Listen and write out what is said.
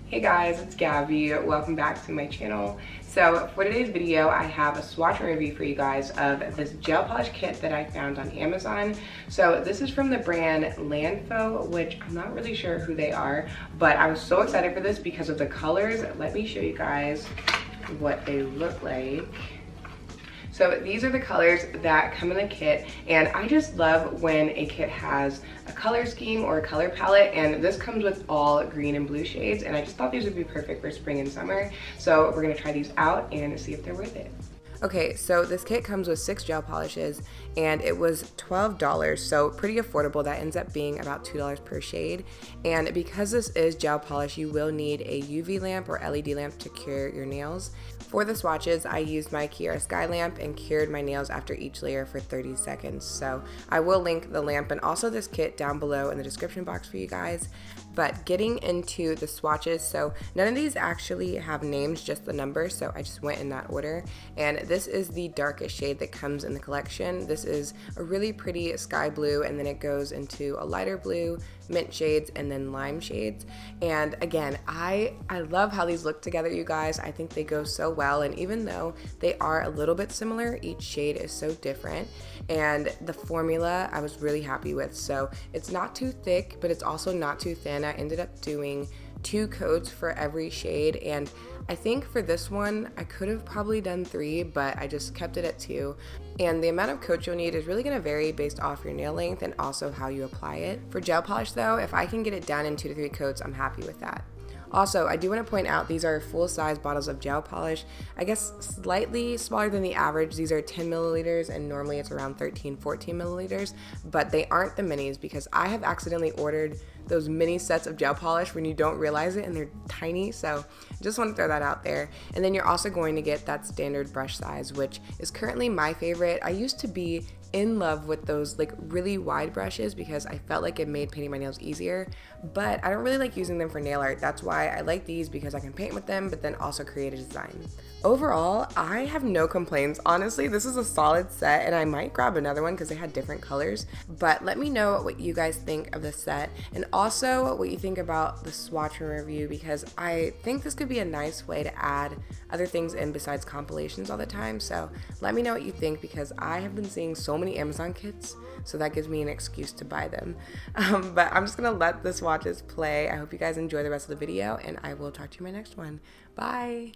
Hey guys, it's Gabby. Welcome back to my channel. So for today's video, I have a swatch and review for you guys of this gel polish kit that I found on Amazon. So this is from the brand Landfo, which I'm not really sure who they are, but I was so excited for this because of the colors. Let me show you guys what they look like. So these are the colors that come in the kit, and I just love when a kit has a color scheme or a color palette, and this comes with all green and blue shades, and I just thought these would be perfect for spring and summer. So we're gonna try these out and see if they're worth it. Okay, so this kit comes with 6 gel polishes and it was $12, so pretty affordable. That ends up being about $2 per shade. And because this is gel polish, you will need a UV lamp or LED lamp to cure your nails. For the swatches, I used my Kiara Sky lamp and cured my nails after each layer for 30 seconds. So I will link the lamp and also this kit down below in the description box for you guys. But getting into the swatches, so none of these actually have names, just the numbers, so I just went in that order. And this is the darkest shade that comes in the collection. This is a really pretty sky blue, and then it goes into a lighter blue, mint shades, and then lime shades. And again, I love how these look together, you guys. I think they go so well, and even though they are a little bit similar, each shade is so different. And the formula I was really happy with. So it's not too thick, but it's also not too thin. I ended up doing 2 coats for every shade, and I think for this one I could have probably done 3, but I just kept it at 2. And the amount of coats you'll need is really going to vary based off your nail length and also how you apply it. For gel polish though, if I can get it done in 2 to 3 coats, I'm happy with that. Also, I do want to point out these are full-size bottles of gel polish. I guess slightly smaller than the average. These are 10 milliliters and normally it's around 13-14 milliliters, but they aren't the minis because I have accidentally ordered those mini sets of gel polish when you don't realize it and they're tiny, so just want to throw that out there. And then you're also going to get that standard brush size, which is currently my favorite. I used to be in love with those like really wide brushes because I felt like it made painting my nails easier, but I don't really like using them for nail art. That's why I like these, because I can paint with them but then also create a design. Overall, I have no complaints. Honestly, this is a solid set and I might grab another one because they had different colors. But let me know what you guys think of the set and also what you think about the swatch and review, because I think this could be a nice way to add other things in besides compilations all the time. So let me know what you think, because I have been seeing so many Amazon kits, so that gives me an excuse to buy them. But I'm just gonna let the swatches play. I hope you guys enjoy the rest of the video and I will talk to you in my next one. Bye.